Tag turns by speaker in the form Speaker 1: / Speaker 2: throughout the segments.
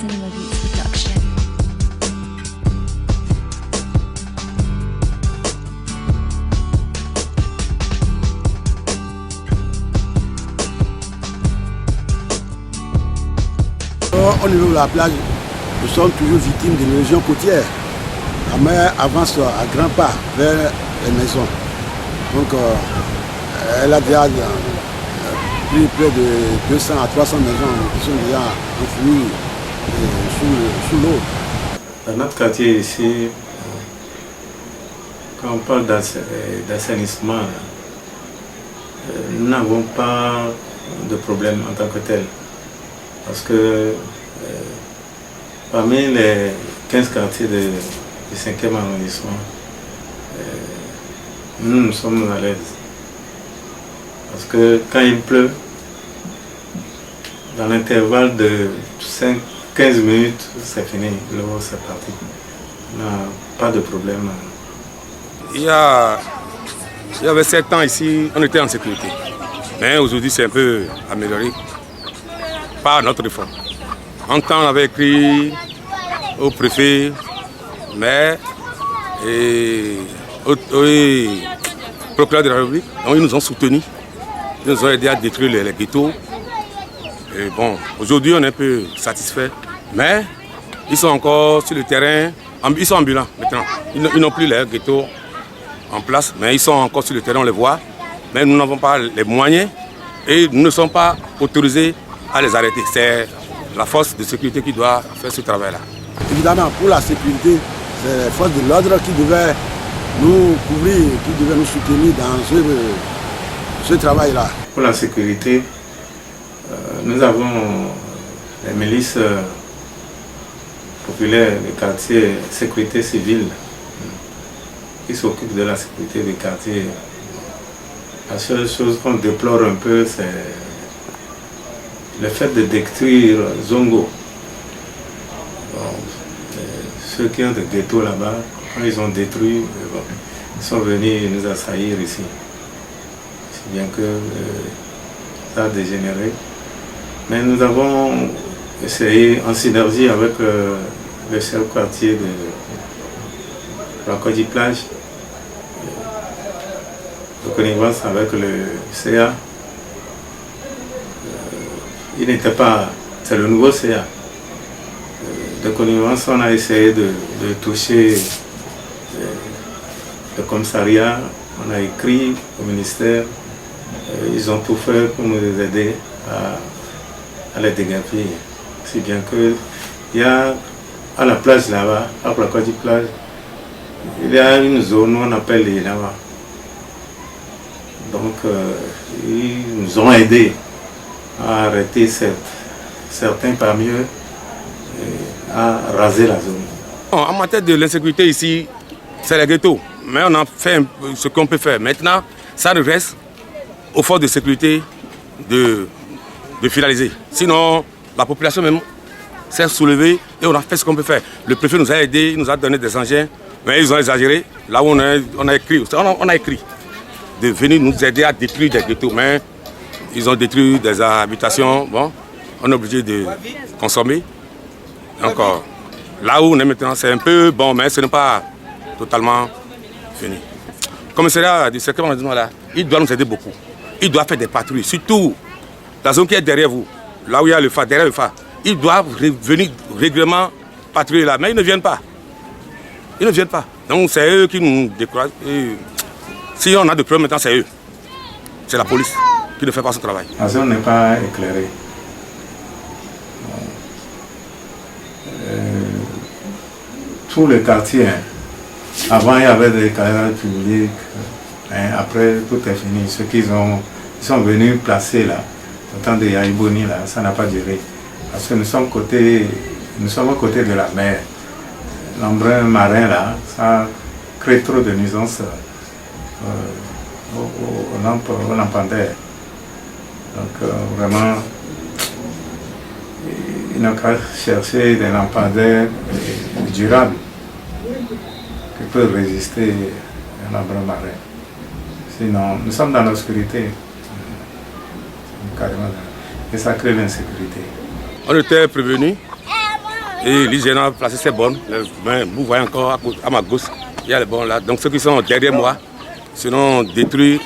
Speaker 1: Cinema Beats production.
Speaker 2: Au niveau de la plage, nous sommes toujours victimes de l'érosion côtière. La mer avance à grands pas vers les maisons. Donc, elle a déjà pris près de 200 à 300 maisons qui sont déjà enfouies sous l'eau.
Speaker 3: Dans notre quartier ici, quand on parle d'assainissement, nous n'avons pas de problème en tant que tel. Parce que parmi les 15 quartiers du 5e arrondissement, nous sommes à l'aise. Parce que quand il pleut, dans l'intervalle de 15 minutes, c'est fini, l'eau c'est parti. On n'a pas de problème.
Speaker 4: Il y avait 7 ans ici, on était en sécurité. Mais aujourd'hui c'est un peu amélioré par notre réforme. En temps on avait écrit au préfet, maire et au procureur de la République. Donc, ils nous ont soutenus, ils nous ont aidés à détruire les ghettos. Et bon, aujourd'hui on est un peu satisfait, mais ils sont encore sur le terrain, ils sont ambulants maintenant. Ils n'ont plus les ghettos en place, mais ils sont encore sur le terrain, on les voit. Mais nous n'avons pas les moyens et nous ne sommes pas autorisés à les arrêter. C'est la force de sécurité qui doit faire ce travail-là.
Speaker 2: Évidemment, pour la sécurité, c'est les forces de l'ordre qui devaient nous couvrir, qui devaient nous soutenir dans ce travail-là.
Speaker 3: Pour la sécurité, nous avons les milices populaires des quartiers sécurité civile qui s'occupent de la sécurité des quartiers. La seule chose qu'on déplore un peu, c'est le fait de détruire Zongo. Ceux qui ont des ghettos là-bas, quand ils ont détruit, ils sont venus nous assaillir ici. C'est bien que ça a dégénéré. Mais nous avons essayé en synergie avec le chef quartier de la Côte-d'Ivoire, de connivence avec le CA. Il n'était pas, c'est le nouveau CA. De connivence, on a essayé de toucher le commissariat, on a écrit au ministère, ils ont tout fait pour nous aider à les dégager. Si bien que il y a à la plage là-bas, à la côte du plage, il y a une zone où on appelle les Lava. Donc ils nous ont aidés à arrêter certains parmi eux à raser la zone.
Speaker 4: En matière de l'insécurité ici, c'est les ghettos. Mais on a fait ce qu'on peut faire. Maintenant, ça reste aux forces de sécurité de finaliser. Sinon, la population même s'est soulevée et on a fait ce qu'on peut faire. Le préfet nous a aidés, il nous a donné des engins, mais ils ont exagéré. Là où on a écrit de venir nous aider à détruire des ghettos. Mais ils ont détruit des habitations. Bon, on est obligé de consommer. Encore, là où on est maintenant, c'est un peu bon, mais ce n'est pas totalement fini. Le commissariat du 5e arrondissement là, il doit nous aider beaucoup. Il doit faire des patrouilles, surtout la zone qui est derrière vous, là où il y a le phare, derrière le phare. Ils doivent venir régulièrement patrouiller là, mais ils ne viennent pas. Ils ne viennent pas. Donc c'est eux qui nous découragent. Et si on a des problèmes maintenant, c'est eux. C'est la police qui ne fait pas son travail.
Speaker 3: La zone n'est pas éclairée. Tout le quartier, avant il y avait des éclairages publics, après tout est fini. Ceux qui sont venus placer là, au temps de Yaïboni, là, ça n'a pas duré. Parce que nous sommes à côté de la mer. L'embrun marin là, ça crée trop de nuisances aux lampadaires. Donc vraiment, il n'a qu'à chercher des lampadaires durables qui peuvent résister à l'embrun marin. Sinon, nous sommes dans l'obscurité, carrément, et ça crée l'insécurité.
Speaker 4: On était prévenus Et l'hygiène a placé ses bornes. Vous voyez encore à ma gauche, il y a les bornes là. Donc ceux qui sont derrière moi seront détruits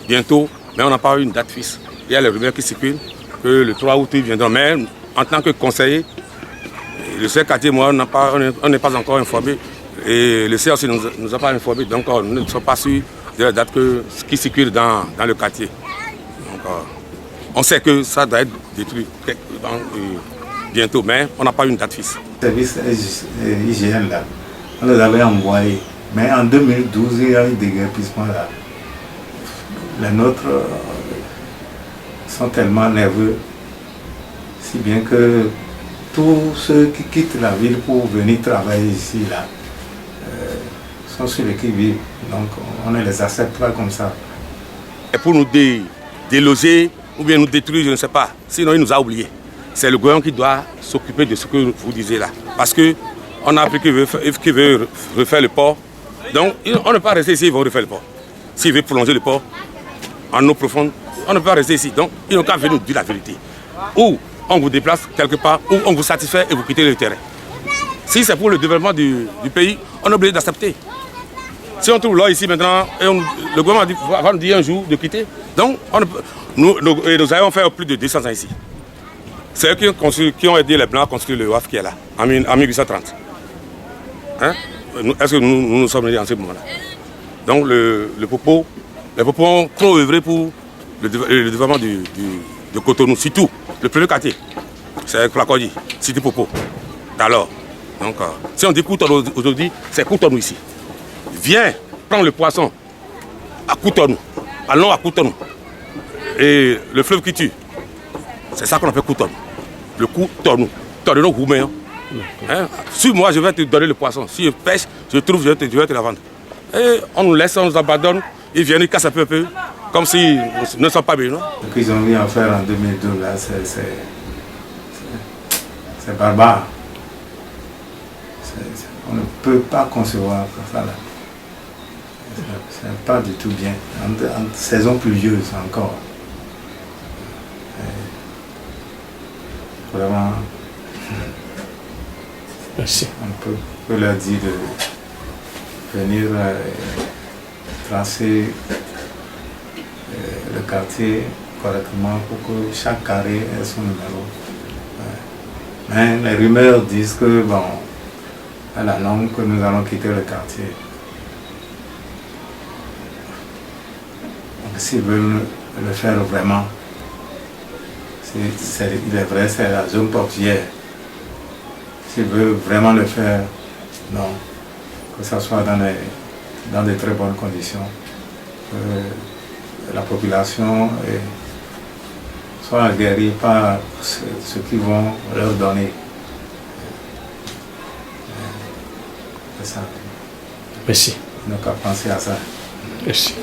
Speaker 4: bientôt, mais on n'a pas eu une date fixe. Il y a les rumeurs qui circulent que le 3 août ils viendront. Mais en tant que conseiller, le chef quartier, moi, on n'est pas encore informé. Et le CA aussi ne nous a pas informés. Donc nous ne sommes pas sûrs de la date qui circule dans le quartier. Donc, on sait que ça doit être détruit bientôt, mais on n'a pas eu une date fixe.
Speaker 3: Le service hygiène là, on les avait envoyés. Mais en 2012, il y a eu des déguerpissements là. Les nôtres sont tellement nerveux, si bien que tous ceux qui quittent la ville pour venir travailler ici là, sont sur les qui-vive. Donc on ne les accepte pas comme ça.
Speaker 4: Et pour nous déloger ou bien nous détruire, je ne sais pas. Sinon il nous a oubliés. C'est le gouvernement qui doit s'occuper de ce que vous disiez là. Parce qu'on a appris qu'il veut refaire le port. Donc on ne peut pas rester ici, ils vont refaire le port. S'ils veulent prolonger le port en eau profonde, on ne peut pas rester ici. Donc ils n'ont qu'à venir nous dire la vérité. Ou on vous déplace quelque part, ou on vous satisfait et vous quittez le terrain. Si c'est pour le développement du pays, on est obligé d'accepter. Si on trouve l'eau ici maintenant, et le gouvernement va nous dire un jour de quitter, donc nous allons faire plus de 200 ans ici. C'est eux qui ont aidé les Blancs à construire le WAF qui est là, en 1830. Hein? Est-ce que nous sommes venus en ce moment-là? Donc les Popos ont trop œuvré pour le développement de Cotonou, surtout le premier quartier. C'est Klakodi, Cité Popo. Alors, donc, si on dit Cotonou aujourd'hui, c'est Cotonou ici. Viens prendre le poisson à Cotonou. Allons à Cotonou. Et le fleuve qui tue, c'est ça qu'on appelle Cotonou. Le Cotonou. Cotonou roumain. Hein? Si moi je vais te donner le poisson, si je pêche, je trouve, je vais te la vendre. Et on nous laisse, on nous abandonne, ils viennent, ils cassent un peu, comme si nous ne sommes pas bien.
Speaker 3: Ce qu'ils ont eu à faire en 2002, là, c'est barbare. On ne peut pas concevoir ça là. C'est pas du tout bien. En saison pluvieuse encore. Vraiment.
Speaker 1: Merci.
Speaker 3: On peut leur dire de venir tracer le quartier correctement pour que chaque carré ait son numéro. Mais les rumeurs disent que, bon, à la longue, que nous allons quitter le quartier. Donc, s'ils veulent le faire vraiment, il est vrai, c'est la zone portière. S'ils veulent vraiment le faire, non, que ce soit dans de très bonnes conditions, que la population soit aguerrie par ce qu'ils vont leur donner. C'est ça.
Speaker 1: Merci.
Speaker 3: Donc à penser à ça.
Speaker 1: Merci.